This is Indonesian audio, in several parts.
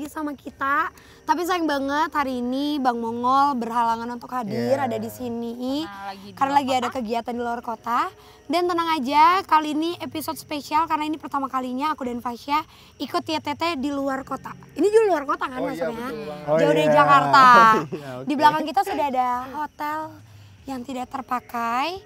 lagi sama kita. Tapi sayang banget hari ini Bang Mongol berhalangan untuk hadir ada di sini. Karena lagi ada kegiatan di luar kota. Dan tenang aja, kali ini episode spesial karena ini pertama kalinya aku dan Fasya ikut YTT di luar kota. Ini di luar kota kan maksudnya? Jauh dari Jakarta. Di belakang kita sudah ada hotel yang tidak terpakai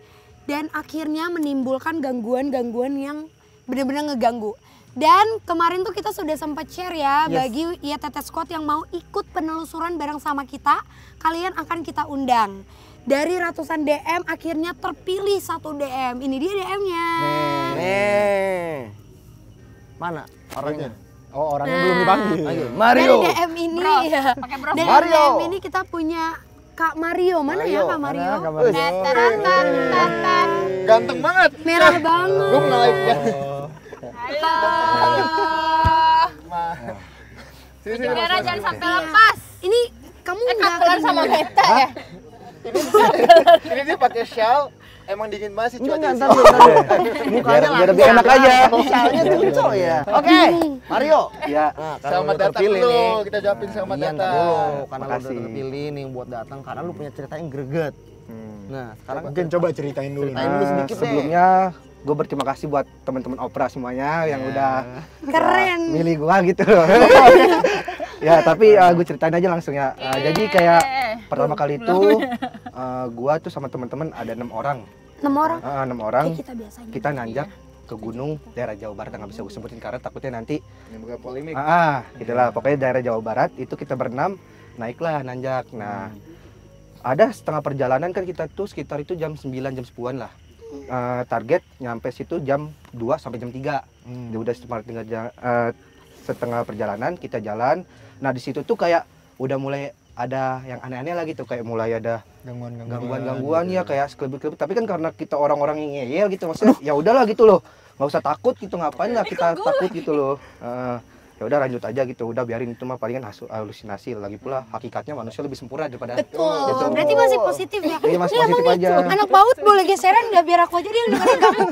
dan akhirnya menimbulkan gangguan-gangguan yang benar-benar ngeganggu. Dan kemarin tuh kita sudah sempat share ya bagi YTT Squad yang mau ikut penelusuran bareng sama kita, kalian akan kita undang. Dari ratusan DM akhirnya terpilih satu DM. Ini dia DM-nya. Nih. Mana orangnya? Oh, orangnya belum dipanggil. Mario. Dari DM ini ya. Dari Mario. DM ini kita punya Kak Mario. Mana ya Kak Mario? Ganteng banget. Merah banget. Gue naik ya. Halo. Merah jangan sampai lepas. Ini kamu nggak Kelar sama Meta ya? Ini dia pakai shawl. Emang dingin banget sih cuaca. Biar lebih enak aja. Soalnya lucu ya. Oke, Mario. Ya. Nah, Selamat datang dulu. Kita jawabin selamat Iya, datang. karena lu udah terpilih nih buat datang karena lu punya cerita yang greget. Nah, sekarang Mungkin coba ceritain dulu. Ceritain dulu sedikit deh. Sebelumnya gue berterima kasih buat teman-teman Opera semuanya yang udah keren. milih gua gitu. Ya, tapi gue ceritain aja langsung ya. Jadi kayak pertama kali itu gua tuh sama teman-teman ada 6 orang. 6 orang? 6 orang. Kayak kita biasanya. Kita nanjak ke gunung daerah Jawa Barat, nggak bisa gue sebutin karena takutnya nanti Menimbulkan polemik. gitulah. Pokoknya daerah Jawa Barat itu kita berenam naiklah nanjak. Nah, ada setengah perjalanan kan kita tuh sekitar itu jam 9 jam 10-an lah. Target nyampe situ jam 2 sampai jam 3. Ya udah setengah perjalanan kita jalan. Nah, di situ tuh kayak udah mulai ada yang aneh-aneh lah gitu, kayak mulai ada gangguan-gangguan ya kayak sekelebit-kelebit. Tapi kan karena kita orang-orang yang ngeyel gitu, maksudnya ya udahlah gitu loh, nggak usah takut gitu, ngapain lah kita takut gitu loh. Ya udah lanjut aja gitu, udah biarin itu mah palingan halusinasi. Lagi pula hakikatnya manusia lebih sempurna daripada Betul. gitu. Berarti masih positif ya? Iya, masih Ini positif emang aja. nih, anak baut boleh geseran nggak biar aku aja dia yang dengerin kamu.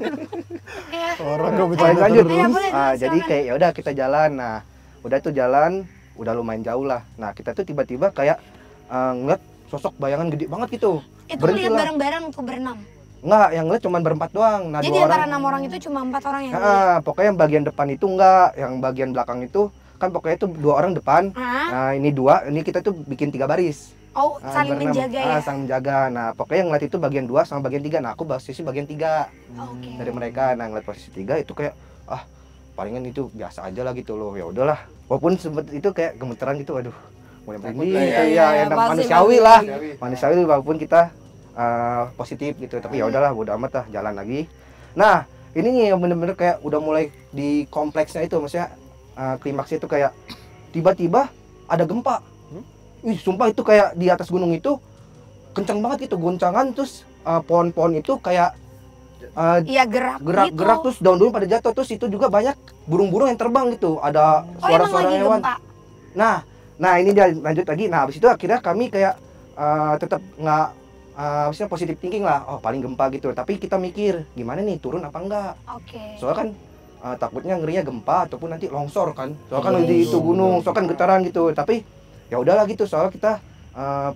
Ya. Orang gak bisa lanjut. Iya, boleh, Jadi silakan. kayak ya udah kita jalan. Nah, udah tuh jalan, udah lumayan jauh lah. Nah, kita tuh tiba-tiba kayak ngeliat sosok bayangan gede banget gitu. Itu Berhenti lihat lah. bareng-bareng tuh berenam. Enggak, yang ngeliat cuma berempat doang. Nah, Jadi 2 antara orang. 6 orang itu cuma 4 orang yang lihat. Pokoknya yang bagian depan itu enggak, yang bagian belakang itu kan pokoknya itu 2 orang depan. Nah, ini 2, ini kita tuh bikin 3 baris. Oh, saling berenam. menjaga ya? Saling menjaga. Nah, pokoknya yang ngeliat itu bagian 2 sama bagian 3. Nah, aku posisi bagian 3 Oke. dari mereka. Nah, ngeliat posisi 3 itu kayak palingan itu biasa aja lah gitu loh. Ya udahlah. Walaupun sempet itu kayak gemeteran gitu, aduh. Mulai merinding gitu ya, enak pasti, manusiawi lah. Manusiawi walaupun kita positif gitu. Tapi ya udahlah, bodo amat lah, jalan lagi. Nah, ini nih yang bener-bener kayak udah mulai di kompleksnya itu, maksudnya klimaksnya itu kayak tiba-tiba ada gempa. Wih, sumpah itu kayak di atas gunung itu kencang banget gitu goncangan, terus pohon-pohon itu kayak Iya gerak gitu. terus daun-daun pada jatuh, terus itu juga banyak burung-burung yang terbang gitu, ada suara-suara emang lagi hewan. gempa? Nah ini dia lanjut lagi. Nah habis itu akhirnya kami kayak tetap nggak maksudnya positif thinking lah, paling gempa gitu. Tapi kita mikir gimana nih, turun apa enggak? Oke. Soalnya kan takutnya ngerinya gempa ataupun nanti longsor kan. Soalnya kan di itu gunung, soalnya kan getaran gitu. Tapi ya udahlah gitu, soalnya kita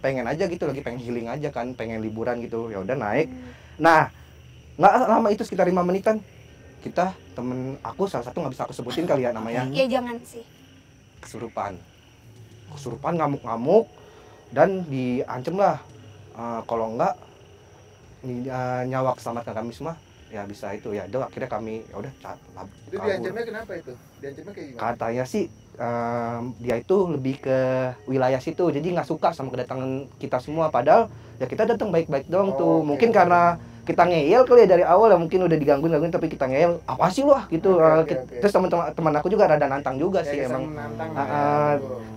pengen aja gitu, lagi pengen healing aja kan, pengen liburan gitu. Ya udah naik. Nah nggak lama itu sekitar 5 menitan kita, temen aku salah satu nggak bisa aku sebutin kali ya namanya, Iya jangan sih. kesurupan ngamuk-ngamuk dan diancam lah kalau enggak nyawa keselamatan kami semua ya bisa itu ya. Udah akhirnya kami ya udah Itu diancamnya kenapa itu? Diancamnya kayak gimana? katanya sih dia itu lebih ke wilayah situ, jadi nggak suka sama kedatangan kita semua, padahal ya kita datang baik-baik doang tuh. Mungkin karena kita ngeyel kali ya dari awal ya, mungkin udah digangguin tapi kita ngeyel, apa sih lu gitu. Terus teman aku juga rada nantang juga sih emang.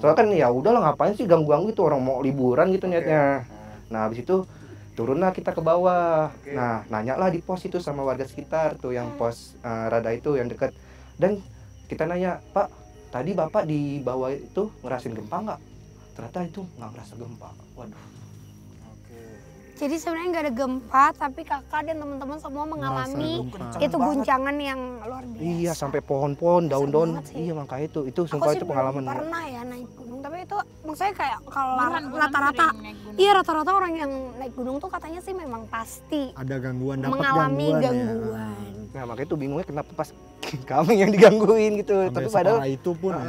Soalnya kan ya udahlah, ngapain sih ganggu-ganggu itu, orang mau liburan gitu niatnya. Nah habis itu turunlah kita ke bawah. Nah nanya lah di pos itu sama warga sekitar tuh, yang pos rada itu yang dekat. Dan kita nanya, Pak, tadi Bapak di bawah itu ngerasain gempa nggak? Ternyata itu nggak ngerasa gempa. Waduh. Jadi sebenarnya nggak ada gempa, tapi kakak dan teman-teman semua mengalami itu guncangan yang luar biasa. Iya, sampai pohon-pohon, daun-daun. banget sih. Iya, makanya itu Aku sumpah sih itu pengalaman. belum pernah ya naik gunung, tapi itu maksudnya kayak kalau Bukan rata-rata, sering naik gunung. iya rata-rata orang yang naik gunung tuh katanya sih memang pasti Ada gangguan, dapat mengalami gangguan. gangguan. Nah, makanya tuh bingungnya kenapa pas kami yang digangguin gitu. Ya. Tapi Sampai padahal separah itu pun ya.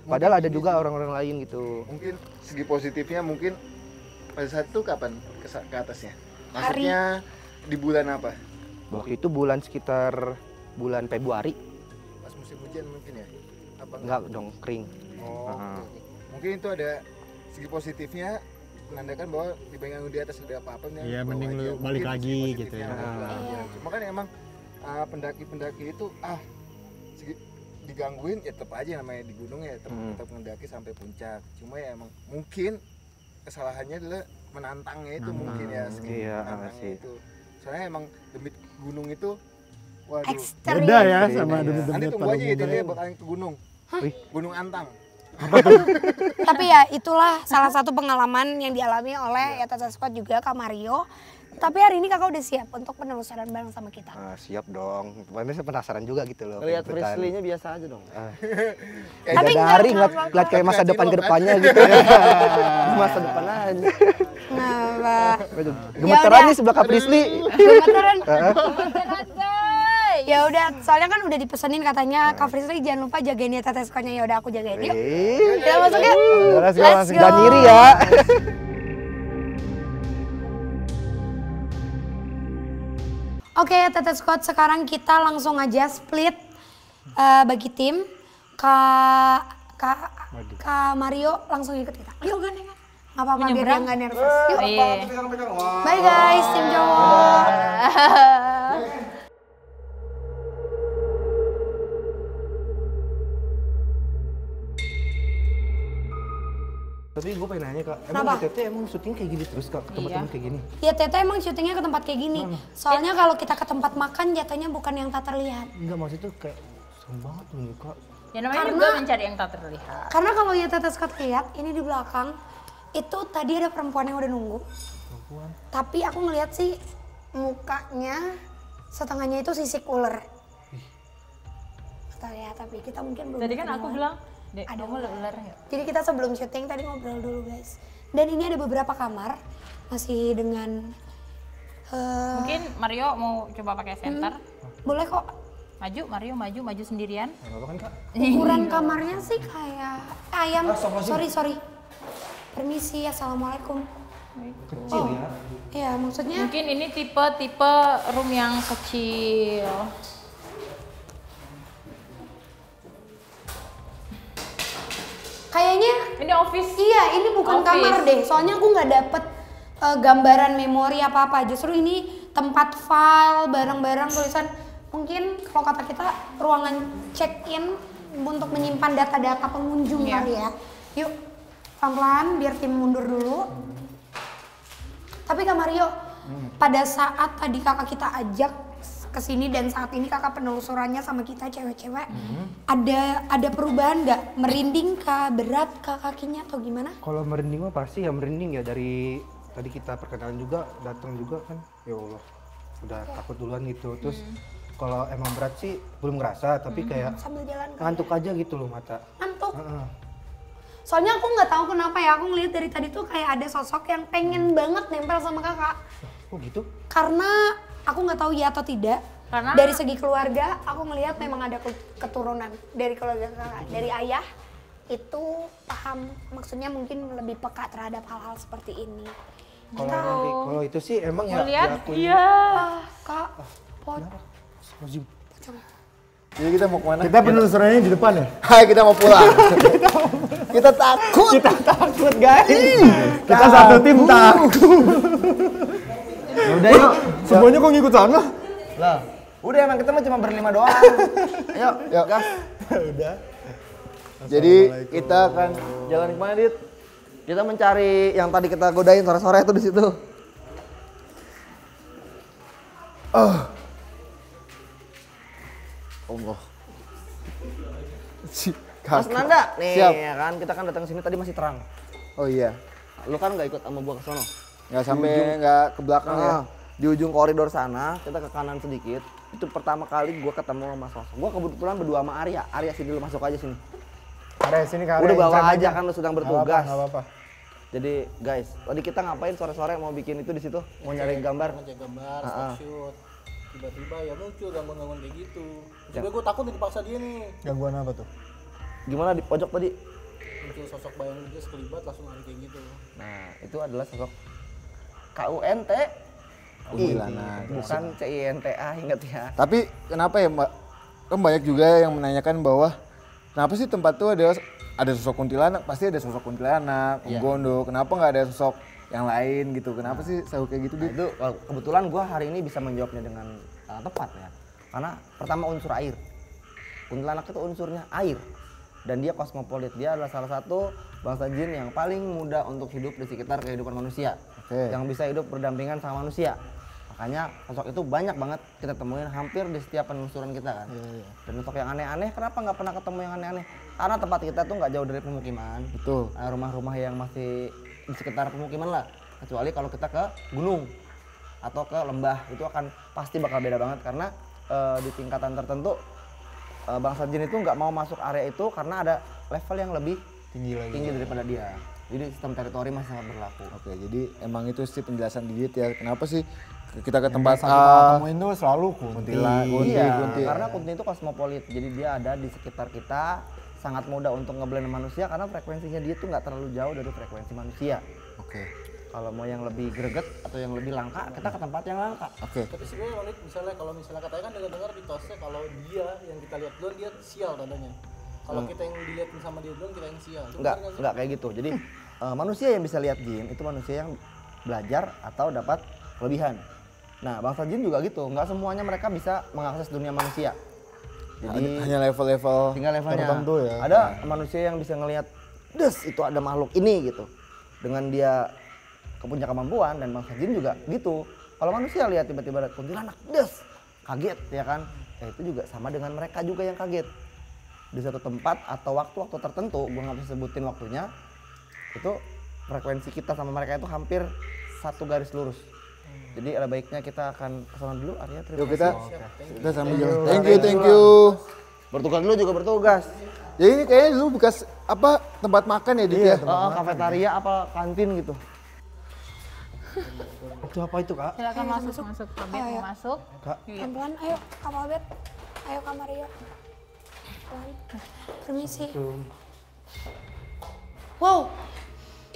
padahal ada juga orang-orang lain gitu. Mungkin segi positifnya mungkin pada saat itu kapan ke atasnya? Maksudnya di bulan apa? Waktu itu bulan sekitar bulan Februari. Pas musim hujan mungkin ya? Apa Enggak dong, kering. Oh, Ah. oke. Mungkin itu ada segi positifnya menandakan bahwa dibanding di atas ada apa-apa nih. Iya, bawa mending aja. lu Mungkin balik segi lagi positifnya gitu ya. ada pulang Iya. aja. Cuma kan emang pendaki-pendaki itu digangguin ya tetap aja namanya di gunung ya tetap mendaki sampai puncak. Cuma ya emang mungkin kesalahannya adalah menantangnya itu mungkin ya segi Iya, menantangnya sih. itu. Soalnya emang demit gunung itu waduh. Ekstrim. Beda ya Beda, sama ya. demi-demi Nanti tunggu pada aja ya umumnya. dia bakalan ke gunung. Wih. Gunung Antang. Tapi ya itulah salah satu pengalaman yang dialami oleh Yatata Squad juga Kak Mario. Tapi hari ini kakak udah siap untuk penelusuran bareng sama kita. Siap dong. Pokoknya saya penasaran juga gitu loh. Ngeliat pengen ikutan. Prisley-nya biasa aja dong. Tapi Beda enggak hari apa-apa. ngeliat kayak masa depan ke depannya gitu. Masa depan aja. Kenapa? Aduh, gemeteran nih sebelah Kak Prisley. Gemeteran. Beneran guys. Ya udah, soalnya kan udah dipesenin katanya Kak Frisly jangan lupa jagain Yatata Squad-nya. Ya udah aku jagain. Yuk. Kita masuk yuk. Let's go. Dan iri ya. Oke, Tete Squad, sekarang kita langsung aja split bagi tim. Kak Mario langsung ikut kita. Yuk gandengan. Gak apa-apa biar dia gak nervous. Yuk. Iya. Bye guys, tim cowok. Tapi gue pengen nanya Kak, Kenapa? emang di TT emang syuting kayak gini terus Kak? Tempat-tempat kayak gini? Ya Tete emang syutingnya ke tempat kayak gini. Soalnya kalau kita ke tempat makan jatuhnya bukan yang tak terlihat. Enggak, maksud tuh kayak serem banget nih Kak. Ya namanya juga mencari yang tak terlihat. Karena kalau ya Tete Squad lihat, ini di belakang, itu tadi ada perempuan yang udah nunggu. Tapi aku ngeliat sih mukanya setengahnya itu sisik ular. Tahu ya, tapi kita mungkin belum Tadi kan aku kenalan. bilang, Dek, Ada kamu ular ya? Jadi kita sebelum syuting tadi ngobrol dulu guys. Dan ini ada beberapa kamar masih dengan Mungkin Mario mau coba pakai center. boleh kok. Maju, Mario maju sendirian. Apa kan Kak? Ukuran kamarnya sih kayak ayam. Sorry. Permisi, assalamualaikum. Kecil ya. Iya, maksudnya Mungkin ini tipe room yang kecil. kayaknya Ini office. iya ini bukan Office. kamar deh. Soalnya aku nggak dapet gambaran memori apa-apa. Justru ini tempat file, barang-barang, tulisan. Mungkin kalau kata kita ruangan check-in untuk menyimpan data-data pengunjung Iya. kali ya. Yuk, pelan-pelan biar tim mundur dulu. Tapi Kak Mario, pada saat tadi kakak kita ajak ke sini dan saat ini kakak penelusurannya sama kita cewek-cewek, ada perubahan nggak? Merinding kah, berat kah kakinya atau gimana? Kalau merinding mah pasti ya merinding ya, dari tadi kita perkenalan juga, datang juga kan. Ya Allah, udah takut duluan gitu. Terus kalau emang berat sih belum ngerasa, tapi kayak Sambil jalan kali. ngantuk aja gitu loh mata. Ngantuk. Heeh. Soalnya aku nggak tahu kenapa ya, aku ngeliat dari tadi tuh kayak ada sosok yang pengen banget nempel sama kakak. Oh gitu? Karena aku nggak tahu ya atau tidak. Karena Dari segi keluarga, aku ngelihat memang ada keturunan dari keluarga kakak, dari ayah itu paham, maksudnya mungkin lebih peka terhadap hal-hal seperti ini. Kalau itu sih emang ya lihat, diakuin. iya. Kak, pot. Lazim. Jadi kita mau kemana? Kita penelusurannya di depan ya? Hai, kita mau pulang. Kita takut. Kita takut guys. Kita satu tim takut. Udah yuk. Semuanya kok ngikut sana? Lah, udah emang kita mah cuma berlima doang. Ayo, Yuk. gas. Udah. Jadi kita akan Jalan kemana, Dit? Kita mencari yang tadi kita godain sore-sore itu di situ. Allah. Mas Nanda, nih Siap. ya kan kita kan datang sini tadi masih terang. Oh iya. Lu kan nggak ikut sama gua ke sono. Nggak sampai nggak ke belakang ya. Di ujung koridor sana, kita ke kanan sedikit. Itu pertama kali gue ketemu sama sosok. Gue kebetulan berdua sama Arya. Arya sini dulu, masuk aja sini. Arya sini Kak. Udah bawa aja kan lu sedang bertugas. Nggak apa-apa. Jadi guys, tadi kita ngapain sore-sore mau bikin itu di situ? Mau nyari gambar? Ngecek gambar, stock shoot. Tiba-tiba ya muncul gangguan-gangguan kayak gitu. Sebenernya gue takut dipaksa dia nih. Gangguan apa tuh? Gimana di pojok tadi? Muncul sosok bayang dia sekelibat langsung lari kayak gitu. Nah, itu adalah sosok KUNT. Bukan CINTA, ingat ya. Tapi kenapa ya Mbak? Kan banyak juga yang menanyakan bahwa kenapa sih tempat tuh ada sosok kuntilanak, pasti ada sosok kuntilanak, gondo. Kenapa nggak ada sosok yang lain gitu? Kenapa sih selalu kayak gitu? Nah, itu kebetulan gue hari ini bisa menjawabnya dengan tepat ya. Karena pertama unsur air. Kuntilanak itu unsurnya air. Dan dia kosmopolit. Dia adalah salah satu bangsa jin yang paling mudah untuk hidup di sekitar kehidupan manusia. Yang bisa hidup berdampingan sama manusia. Makanya sosok itu banyak banget kita temuin hampir di setiap penelusuran kita kan. Dan sosok yang aneh-aneh, kenapa nggak pernah ketemu yang aneh-aneh? Karena tempat kita tuh nggak jauh dari pemukiman. Betul. Rumah-rumah yang masih di sekitar pemukiman lah. Kecuali kalau kita ke gunung atau ke lembah, itu akan pasti bakal beda banget. Karena di tingkatan tertentu bangsa jin itu nggak mau masuk area itu karena ada level yang lebih tinggi daripada dia. Jadi sistem teritori masih sangat berlaku. Oke, jadi emang itu sih penjelasan Didit ya. Kenapa sih kita ke tempat temuin tuh selalu kunti. Iya, karena kunti itu kosmopolit. Jadi dia ada di sekitar kita, sangat mudah untuk ngeblend manusia karena frekuensinya dia tuh nggak terlalu jauh dari frekuensi manusia. Oke. Kalau mau yang lebih greget atau yang lebih langka, kita ke tempat yang langka. Oke. Tapi sebenarnya Ronit misalnya kalau misalnya katanya kan dengar-dengar mitosnya kalau dia yang kita lihat duluan dia sial tandanya. Kalau kita yang dilihatin sama dia duluan kita yang sial. Itu benar nggak sih? Enggak kayak gitu. Jadi manusia yang bisa lihat jin itu manusia yang belajar atau dapat kelebihan. Nah, bangsa jin juga gitu. Enggak semuanya mereka bisa mengakses dunia manusia. Jadi hanya level-level tinggal levelnya. tertentu ya. Ada manusia yang bisa ngelihat, des itu ada makhluk ini gitu. Dengan dia kepunya kemampuan dan bangsa jin juga gitu. Kalau manusia lihat tiba-tiba ada kuntilanak, des kaget ya kan. Ya itu juga sama dengan mereka juga yang kaget. Di satu tempat atau waktu-waktu tertentu, gue nggak bisa sebutin waktunya, itu frekuensi kita sama mereka itu hampir satu garis lurus. Jadi ada baiknya kita akan kesana dulu, Arya. Yuk kita sambil jalan. Thank you. Bertugas dulu juga bertugas. Jadi ini kayaknya dulu bekas apa tempat makan ya Dit ya? Kafetaria apa kantin gitu. Itu apa itu Kak? Silakan masuk. Kabet mau masuk. Pelan-pelan, ayo Kak Malbet. Ayo Kak Maria. Permisi. Wow,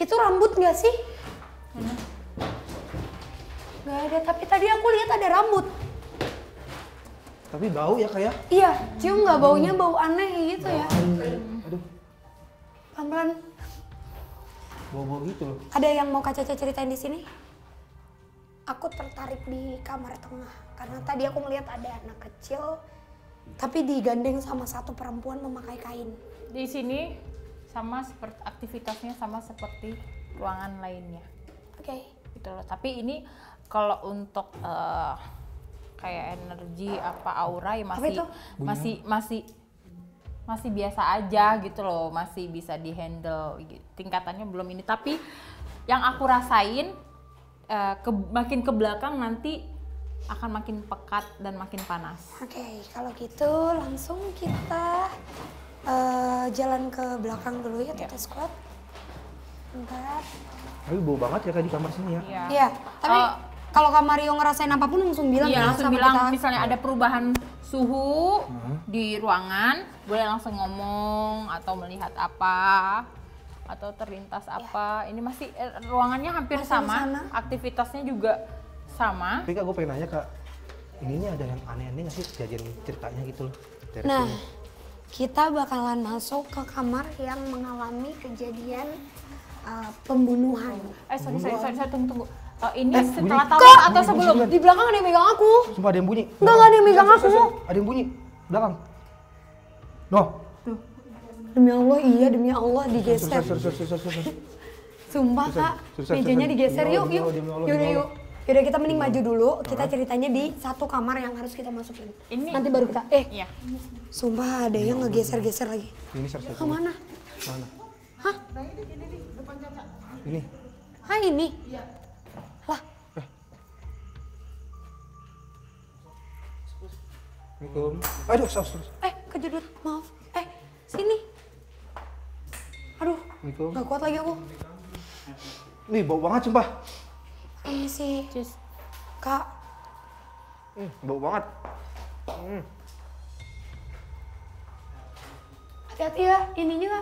itu rambut nggak sih? Nggak ada, tapi tadi aku lihat ada rambut. Tapi bau ya Kak ya? Iya, cium nggak baunya bau aneh gitu ya? Aduh, Pelan-pelan. bau-bau gitu loh. Ada yang mau Kak Caca ceritain di sini? Aku tertarik di kamar tengah karena tadi aku melihat ada anak kecil tapi digandeng sama satu perempuan memakai kain. Di sini sama seperti aktivitasnya sama seperti ruangan lainnya. Oke. Gitu loh. Tapi ini kalau untuk kayak energi apa aura ya masih biasa aja gitu loh, masih bisa dihandle. Tingkatannya belum ini, tapi yang aku rasain makin ke belakang nanti akan makin pekat dan makin panas. Oke, kalau gitu langsung kita jalan ke belakang dulu ya, Tete Squad. Bentar. Tapi bau banget ya Kak di kamar sini ya? Iya, tapi kalau Kak Mario ngerasain apapun langsung bilang ya, ya langsung sama bilang kita. misalnya ada perubahan suhu di ruangan, boleh langsung ngomong atau melihat apa atau terlintas apa. Ini masih ruangannya hampir Masih sama, di sana. aktivitasnya juga sama. Tapi Kak gue pengen nanya Kak, ini ada yang aneh-aneh nggak sih kejadian ceritanya gitu loh? Dari Nah, sini. kita bakalan masuk ke kamar yang mengalami kejadian pembunuhan. Sorry, tunggu. Ini setelah tahun atau sebelum? Di belakang ada yang megang aku. Sumpah ada yang bunyi. Enggak ada yang megang aku. Ada yang bunyi, belakang. Noh. Demi Allah, iya demi Allah digeser. Sur. Sumpah Kak, Susah. mejanya digeser. Yuk. Demi Allah. Yuk. Yaudah kita mending maju dulu, kita ceritanya di satu kamar yang harus kita masukin. Ini. Nanti baru kita, Iya. sumpah ada yang ngegeser-geser lagi. Ini sur. Kemana? Mana? Hah? Ini. Hah ini? Assalamualaikum. Aduh, sos. Kejedut, maaf. Sini. Aduh, Assalamualaikum. gak kuat lagi aku. Nih, bau banget sumpah. Ini sih, Kak. Bau banget. Hati-hati ya, ininya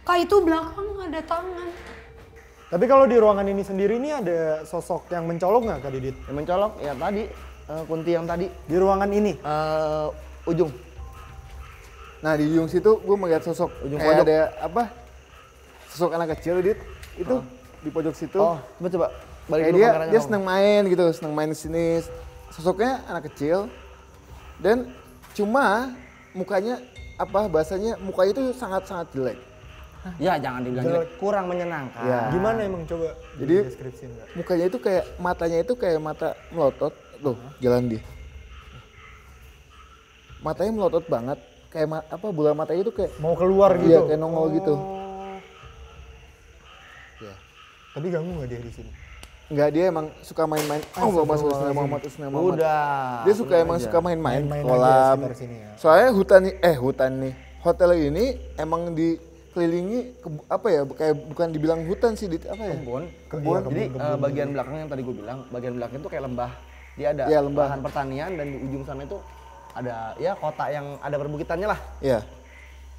Kak itu belakang ada tangan. Tapi kalau di ruangan ini sendiri ini ada sosok yang mencolok nggak Kak Didit? Yang mencolok ya tadi kunti yang tadi Di ruangan ini? ujung. Nah di ujung situ gue melihat sosok Ujung kayak pojok. ada apa? Sosok anak kecil Dit. Itu di pojok situ. Oh, coba balik Kayak dulu dia kameranya. dia seneng main gitu, seneng main di sini. Sosoknya anak kecil dan cuma mukanya apa bahasanya mukanya itu sangat-sangat jelek. Ya jangan dibilang jelek, kurang menyenangkan. Ya. Gimana emang coba Jadi- deskripsiin Kak? Mukanya itu kayak matanya itu kayak mata melotot. Tuh, jalan dia. Matanya melotot banget. Kayak apa bola matanya itu kayak Mau keluar gitu? iya kayak nongol gitu. Ya. Tapi ganggu nggak dia di sini? Enggak, dia emang suka main-main. Oh, enggak masuk Muhammad Muhammad. Udah. Dia suka udah emang aja. suka main-main Main-main kolam. aja sekitar sini ya. Soalnya hutan nih. Hotel ini emang dikelilingi apa ya? Kayak bukan dibilang hutan sih, apa ya? Kebun. Kebun. Jadi bagian belakang yang tadi gue bilang, bagian belakang itu kayak lembah. Dia ada Iya, lembah. lahan pertanian dan di ujung sana itu ada ya kota yang ada perbukitannya lah. Iya.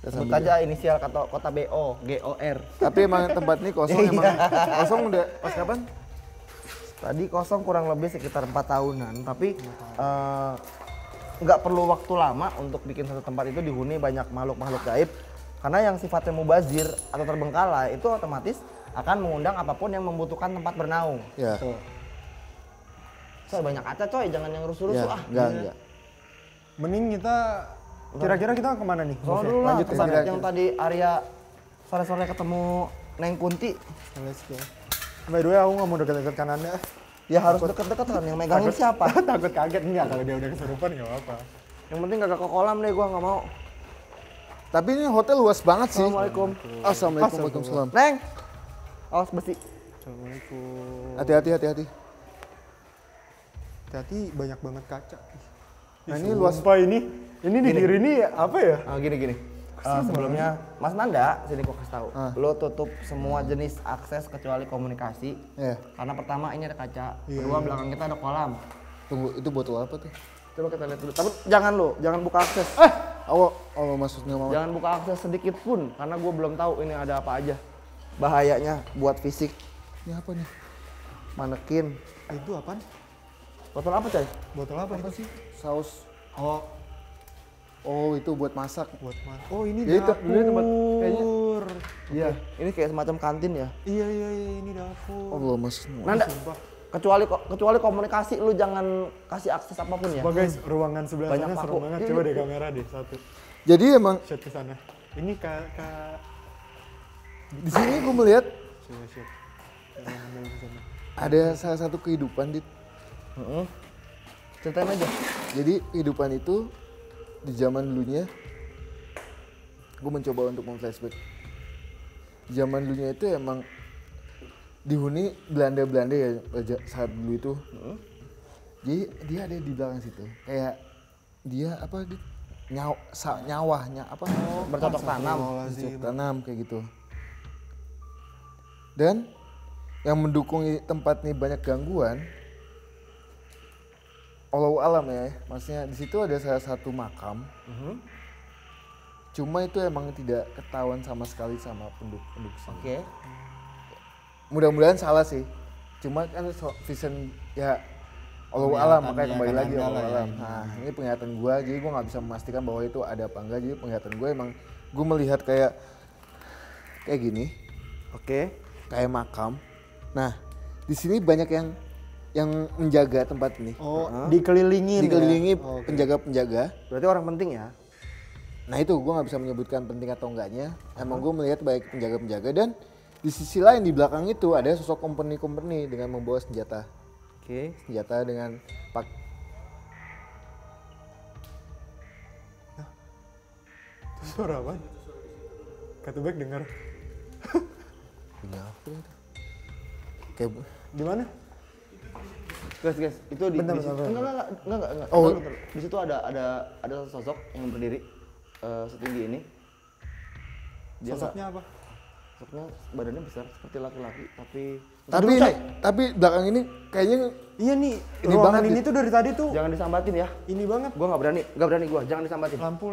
Sebut aja inisial kota BO, GOR. Tapi emang tempat ini kosong emang. Kosong udah pas kapan? Tadi kosong kurang lebih sekitar 4 tahunan, tapi nggak perlu waktu lama untuk bikin satu tempat itu dihuni banyak makhluk-makhluk gaib. Karena yang sifatnya mubazir atau terbengkalai itu otomatis akan mengundang apapun yang membutuhkan tempat bernaung. Ya. So, banyak kaca coy, jangan yang rusuh-rusuh Ya, ah. enggak. Mending kita kira-kira kita kemana nih? Soal dulu lah, Lanjut ke kesana kira-kira. yang tadi Arya sore-sore ketemu Neng Kunti. Let's go. By the way aku nggak mau deket-deket kan Anda. Ya harus deket-deket kan, yang megangin siapa? Takut kaget enggak kalau dia udah kesurupan nggak apa-apa. Yang penting gak ke kolam deh, gua nggak mau. Tapi ini hotel luas banget sih. Assalamualaikum. Assalamualaikum. Waalaikumsalam. Neng! Awas besi. Assalamualaikum. Hati-hati. Hati-hati banyak banget kaca. Nah, ini luas. Sumpah ini di diri ini apa ya? Gini. Sebelumnya, Mas Nanda, sini gua kasih tahu. Lo tutup semua jenis akses kecuali komunikasi. Ya. Karena pertama ini ada kaca, kedua belakang kita ada kolam. Tunggu, itu botol apa tuh? Coba kita lihat dulu. Tapi jangan buka akses. Allah maksudnya mama. Jangan buka akses sedikit pun, karena gue belum tahu ini ada apa aja. Bahayanya buat fisik. Ini apa nih? Manekin. Itu apaan? Botol apa coy? Botol apa itu sih? Saus. Oh, Oh, itu buat masak. buat mana? Oh, ini Jadi dapur. dulu tempat kayaknya. Iya. Ini kayak semacam kantin ya. Iya, ini dapur. Allah maksudnya. Nanda, Sumpah. kecuali komunikasi lu jangan kasih akses apapun ya. Coba guys, ruangan sebelah Banyak sana paku. serem banget. Coba deh kamera deh satu. Jadi emang Shot ke sana. Ini kak. di sini gue melihat Coba shot. Ruangan dalam sana. ada salah satu kehidupan Ceritain aja. Jadi kehidupan itu di zaman dulunya, gue mencoba untuk memflashback. Zaman dulunya itu emang dihuni Belanda ya saat dulu itu. Jadi dia ada di belakang situ. Kayak dia apa nyawahnya apa? Bercocok tanam. Bercocok tanam kayak gitu. Dan yang mendukung tempat ini banyak gangguan. Allahu alam ya, maksudnya di situ ada salah satu makam. Cuma itu emang tidak ketahuan sama sekali sama penduduk sini. Oke. Mudah-mudahan salah sih. Cuma kan vision ya Allahu alam, makanya kembali lagi Allahu alam. Nah, ini penglihatan gua, jadi gua nggak bisa memastikan bahwa itu ada apa enggak. Jadi penglihatan gua emang gua melihat kayak gini, Oke. kayak makam. Nah, di sini banyak yang menjaga tempat ini. Oh, dikelilingin. Dikelilingi ya? Oh, oke. penjaga-penjaga. Berarti orang penting ya. Nah itu gue nggak bisa menyebutkan penting atau enggaknya. Emang gue melihat baik penjaga-penjaga dan di sisi lain di belakang itu ada sosok company dengan membawa senjata. Oke. Senjata dengan Itu suara apa? Katubek dengar. punya apa itu? Kayak Di mana? Guys, itu di Bentar, situ. bentar. Enggak. Oh. Di situ ada sosok yang berdiri setinggi ini. Dia Sosoknya apa? sosoknya badannya besar seperti laki-laki tapi Tapi belakang ini kayaknya Iya nih, Ini ruangan banget, ini tuh dari tadi tuh jangan disambatin ya. ini banget. Gua nggak berani gua, jangan disambatin. Lampu.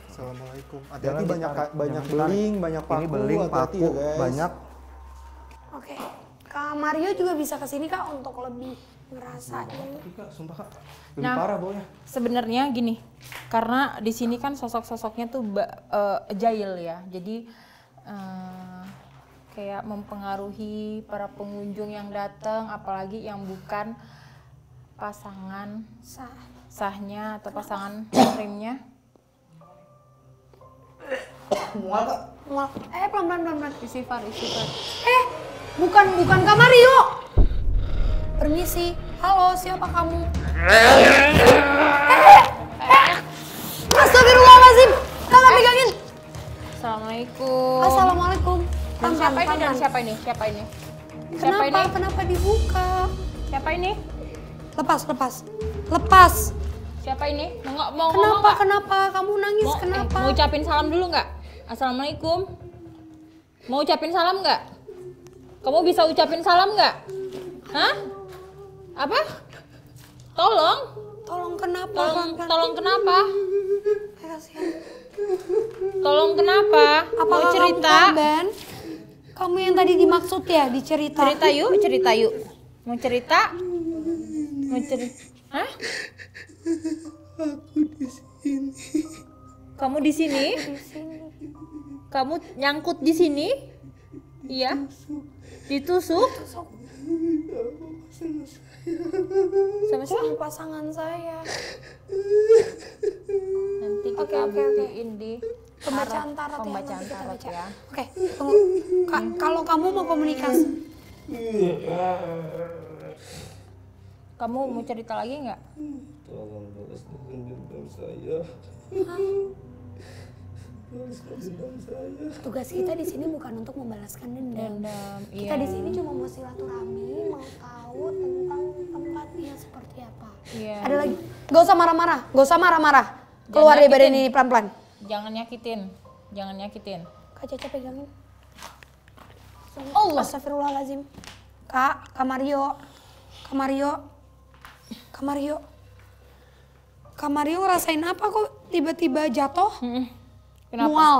Assalamualaikum. Jangan Hati-hati banyak ditarik, banyak jangan ditarik. beling, banyak paku. Ini beling, hati-hati paku, ya, guys. banyak. Oke. Kak Mario juga bisa kesini Kak untuk lebih ngerasain. Tapi Kak, sumpah Kak, lebih Nah, parah baunya. sebenarnya gini, karena di sini kan sosok-sosoknya tuh agile ya, jadi kayak mempengaruhi para pengunjung yang datang, apalagi yang bukan pasangan sahnya atau pasangan muhrimnya. Mual. Pelan-pelan. Istighfar. Bukan Kak Mario. Permisi. Halo, siapa kamu? Astagfirullahaladzim. Kakak pegangin. Assalamualaikum. Assalamualaikum. Dan siapa ini? Siapa ini? Kenapa dibuka? Siapa ini? Lepas. Siapa ini? Mau ngomong nggak? Kenapa? Kamu nangis kenapa? Mau ucapin salam dulu nggak? Assalamualaikum. Mau ucapin salam nggak? Kamu bisa ucapin salam nggak? Hah? Apa? Tolong kenapa? Tolong kenapa? Kasihan. Tolong kenapa? Apakah Mau cerita? Kamu korban? Kamu yang tadi dimaksud ya dicerita? Cerita yuk. Mau cerita? Hah? Kamu di sini? Kamu nyangkut di sini? Iya. Ditusuk? Sama siapa? Sama pasangan saya. Nanti kita Oke. buktiin di Pembacaan tarot ya. pembacaan nanti kita tarot baca. ya. Oke, tunggu. Kalau kamu mau komunikasi, Kamu mau cerita lagi nggak? Tolong balas dendam saya. tugas kita di sini bukan untuk membalaskan dendam. Kita di sini cuma mau silaturahmi, mau tahu tentang tempatnya seperti apa. Iya. Ada lagi? Gak usah marah-marah. Keluar dari badan ini pelan-pelan. Jangan nyakitin. Kak Caca pegangin. Allah. Astagfirullahaladzim. Kak Mario ngerasain apa kok tiba-tiba jatuh? Kenapa? Mual.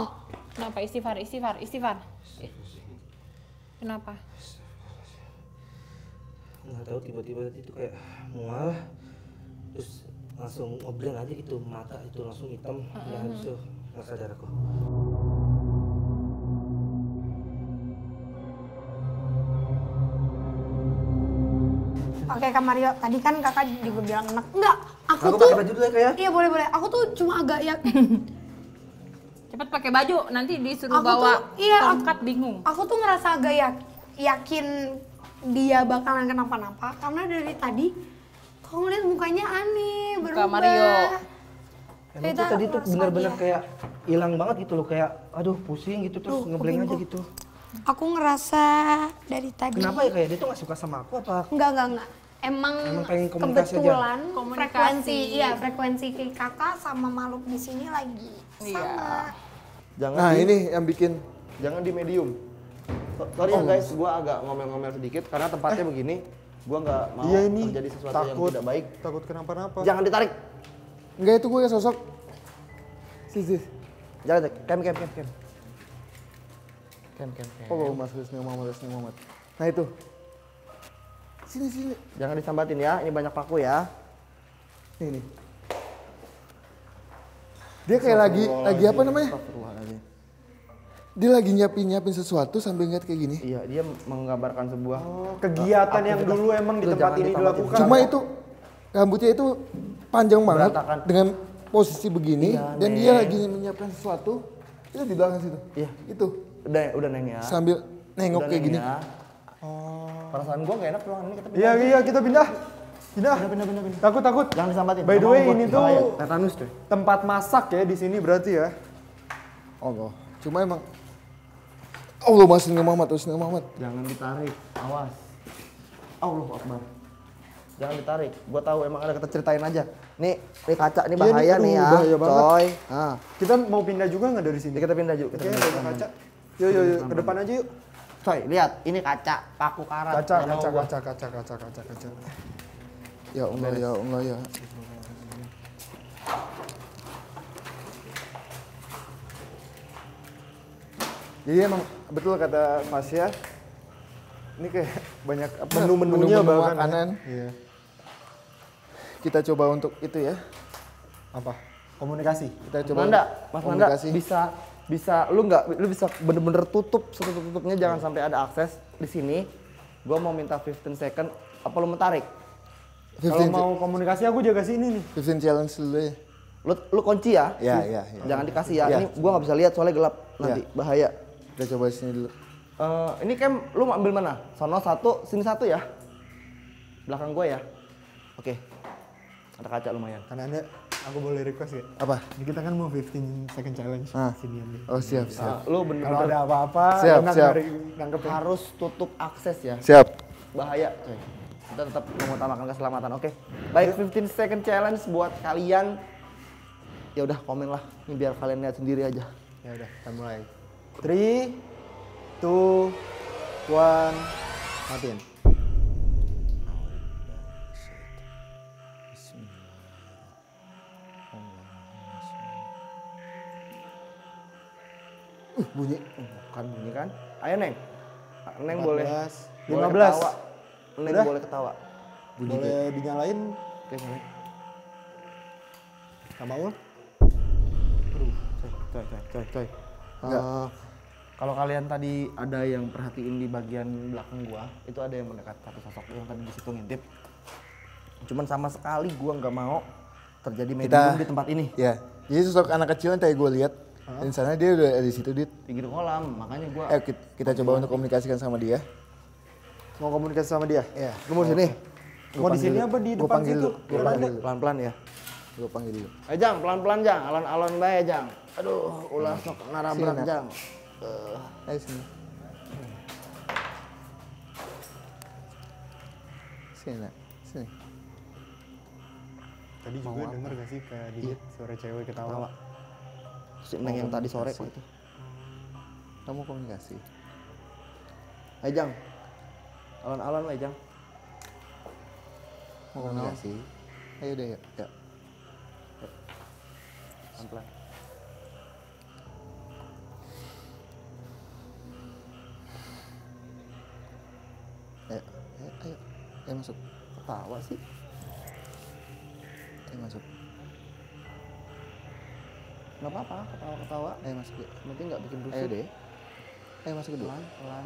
Kenapa? Istighfar. Kenapa? Nggak tahu tiba-tiba itu kayak mual, terus langsung ngeblend aja gitu, mata itu langsung hitam, ya itu nggak sadar aku. Oke Kak Mario, tadi kan kakak juga bilang enak. Enggak, aku Aku tuh. pakai baju dulu ya Kak ya? Iya boleh. Aku tuh cuma agak Cepat pakai baju, nanti disuruh Aku bawa tuh- iya, tongkat bingung. Aku tuh ngerasa agak yakin dia bakalan kenapa-napa karena dari tadi kok ngeliat mukanya aneh, berubah. Mario. Emang tuh tadi tuh benar-benar kayak hilang banget gitu loh, kayak aduh pusing gitu terus ngebleng aja gitu. Aku ngerasa dari tadi. Kenapa ya kayak dia tuh nggak suka sama aku apa? Enggak. Emang pengen komunikasi kebetulan Komunikasi. frekuensi kakak sama makhluk di sini lagi sama. Nah ini yang bikin Jangan di medium. Sorry ya guys, gua agak ngomel-ngomel sedikit karena tempatnya begini. Gua nggak mau Iya ini terjadi sesuatu yang tidak baik. Takut kenapa-napa. Jangan ditarik. enggak itu gue ya sosok. Sisi. Jangan cam. Oh Mas Wisnu Muhammad. Nah itu. Sini. Jangan disambatin ya. Ini banyak paku ya. Nih. Dia kayak lagi apa namanya? Astagfirullahaladzim. Dia lagi nyiapin sesuatu sambil ngeliat kayak gini. Iya, dia menggambarkan sebuah Kegiatan yang aktivitas. dulu emang di Lu tempat jangan ini ditambatin. dilakukan. Cuma itu rambutnya itu panjang banget Berantakan. dengan posisi begini Iya, dan Neng. dia lagi menyiapkan sesuatu itu di belakang situ. Iya. Itu Udah Neng ya. sambil nengok Udah, kayak Neng gini. ya. Perasaan gua gak enak ruangan ini kita pindah. Iya kita pindah. Pindah. Takut. Jangan disambatin. By the way Ngomong ini gua, tuh bahaya. Tetanus tuh. tempat masak ya di sini berarti ya. Allah. Cuma emang Allah Mas Muhammad. Jangan ditarik. Awas. Allahu Akbar. Jangan ditarik. Gua tahu emang ada, kita ceritain aja. Nih kaca nih bahaya nih ya, bahaya banget. coy. Nah, Kita mau pindah juga nggak dari sini? kita pindah yuk. Oke, ada kaca. Yuk, ke depan aja yuk. Coy, lihat ini kaca, paku karat. Kaca. Nggak mau gua. Ya Allah ya. Jadi emang betul kata Fasya, ini kayak banyak apa, Menu-menunya menu-menu bahkan, makanan. Iya. Kita coba untuk itu ya. Apa? Komunikasi. Kita coba Mas Nanda, komunikasi. bisa lu bisa bener-bener tutup tutupnya, jangan sampai ada akses di sini. Gua mau minta 15 second, apa lu mau tarik? Kalau mau komunikasi aku jaga sini nih. 15 challenge dulu ya. Lu kunci ya? Ya. Jangan dikasih ya. Ya. Ini gua nggak bisa lihat soalnya gelap nanti, Ya. bahaya. Kita coba sini dulu. Ini Kem, lu mau ambil mana? Sono satu, sini satu ya? Belakang gua ya? Oke. Ada kaca lumayan. Karena aku boleh request ya? Apa? Ini kita kan mau 15 second challenge. Sini ambil. Oh siap. Lu Kalau bener-bener ada apa-apa, Siap, enak siap. nangkepin. harus tutup akses ya. Siap. Bahaya coy. Kita tetap mengutamakan keselamatan, oke? Baik, 15 second challenge buat kalian. Ya udah, komen lah. Ini biar kalian lihat sendiri aja. Ya udah, kita mulai. 3, 2, 1, matiin. Bunyi. Bukan bunyi kan? Ayo Neng. Neng boleh 15. ketawa. Neng Udah? boleh ketawa. Boleh dinyalain Oke, boleh. sama Ul? Coy. Kalau kalian tadi ada yang perhatiin di bagian belakang gua, itu ada yang mendekat satu sosok yang tadi di situ ngintip. Cuman sama sekali gua nggak mau terjadi medium di tempat ini. Ya. Jadi sosok anak kecil yang tadi gue lihat, di sana dia udah ada di situ, Dit. Pinggir kolam, makanya gua Kita coba untuk komunikasikan sama dia. Mau komunikasi sama dia? Ya. lu mau sini. Mau di sini apa di Gua depan panggil situ? dulu. Gua panggil dulu. Pelan-pelan ya. Gue panggil dulu. Jang, pelan-pelan Jang, alon-alon bae Jang. Aduh, ulah sok ngarabrak Sini, Jang. Ayo sini. Sini, Nak. Sini. Tadi juga denger gak sih kayak Didit suara cewek ketawa? Si Neng yang tadi sore kok itu. Kamu komunikasi. Ayo Jang. Alon-alon wae Jang. Mau komunikasi. Ayo deh, yuk. Pelan-pelan. Ayo. Ayo masuk. Ketawa sih. Ayo masuk. Nggak apa-apa, ketawa-ketawa. Ayo masuk yuk. Penting nggak bikin rusuk. Ayo deh. Ayo masuk dulu. Pelan.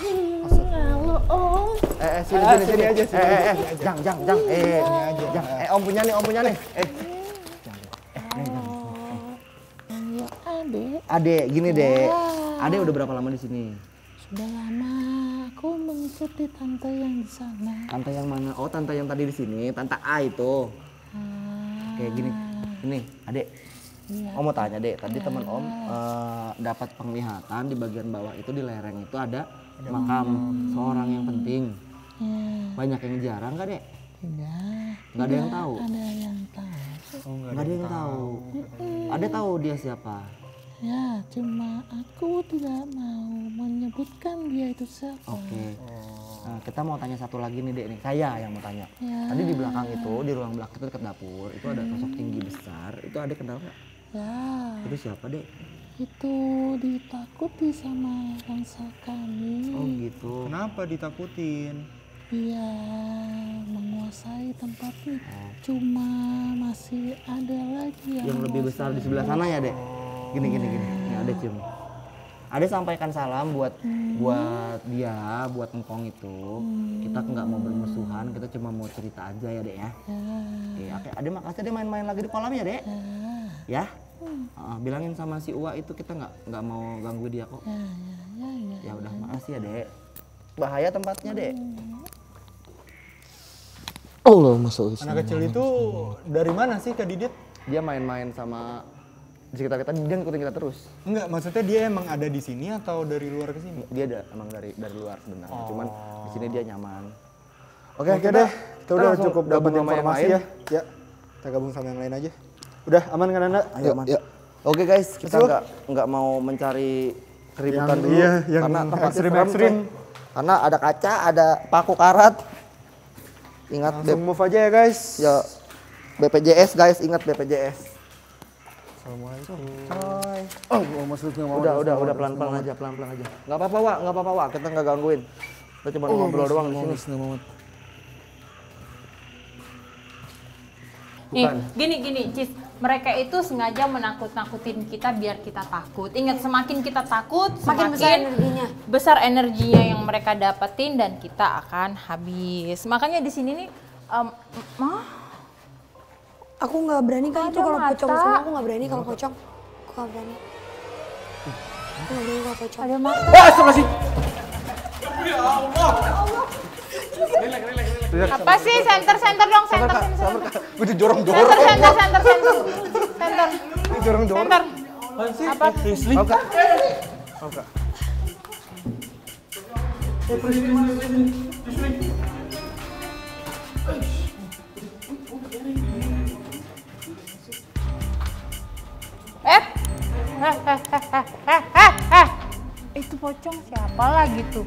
Halo Om. Sini aja. Jang. Jang. Om punya nih. Adek, gini deh. Adek udah berapa lama di sini? Sudah lama aku mengikuti tante yang di sana. Tante yang mana? Oh, tante yang tadi di sini, tante A itu. Kayak gini. Ini, Adek. Iya. Om mau tanya, Dek. Tadi teman Om dapat penglihatan di bagian bawah itu di lereng itu ada makam seorang yang penting. Ya, Banyak yang jarang nggak, Dek? tidak. Nggak ada yang tahu. Ada yang tahu. Nggak ada yang tahu. Ada tahu dia siapa? Ya, cuma aku tidak mau menyebutkan dia itu siapa. Oke. Nah, kita mau tanya satu lagi nih, Dek nih. Saya yang mau tanya. Ya. Tadi di belakang itu, di ruang belakang itu dekat dapur, itu ada sosok tinggi besar. Itu Adek kenal nggak? Ya, Itu siapa, Dek? itu ditakuti sama bangsa kami. Oh gitu. Kenapa ditakutin? Dia menguasai tempat ini. Cuma masih ada lagi Yang lebih besar di sebelah sana ya, Dek? Gini. Nih, Adek cium. Adek sampaikan salam buat dia, buat engkong itu. Kita nggak mau bermusuhan, kita cuma mau cerita aja ya, Dek ya. Oke, Adek makasih Dek main-main lagi di kolam ya, Dek. Ya. Bilangin sama si Uwa itu kita nggak mau ganggu dia kok. Ya udah, makasih ya, Dek. Bahaya tempatnya, Dek. Allah masuk. Anak kecil itu dari mana sih Kak Didit? Dia main-main sama di sekitar kita, dia ngikutin kita terus. Enggak, maksudnya dia emang ada di sini atau dari luar ke sini? Dia ada emang dari luar sebenarnya, cuman di sini dia nyaman. Oke deh, kita udah langsung cukup dapat gabung sama yang informasi lain. ya. Ya, kita gabung sama yang lain aja. Udah aman kan Anda? Ayo, aman. Oke guys, kita nggak mau mencari keributan dulu yang karena tempatnya ekstrim. Karena ada kaca, ada paku karat. Ingat Langsung move aja ya guys. Ya BPJS guys, ingat BPJS. Assalamualaikum. Hai. Oh, maksudnya mau. Udah pelan-pelan aja. Nggak apa-apa, Wak. Kita nggak gangguin. Kita cuma ngobrol doang di sini. Nih, gini, Cis. Mereka itu sengaja menakut-nakutin kita biar kita takut. Ingat, semakin kita takut, Makin besar energinya yang mereka dapetin dan kita akan habis. Makanya di sini nih, aku nggak berani kan itu kalau pocong semua, aku nggak berani kalau pocong. Aku nggak berani. Aku nggak berani kalau pocong. ada mata. Astagfirullahaladzim. Apa sih? Center dong, center. Gue didorong-dorong. Center. Didorong-dorong. Center. Apa? Oke. Itu pocong siapa lagi tuh?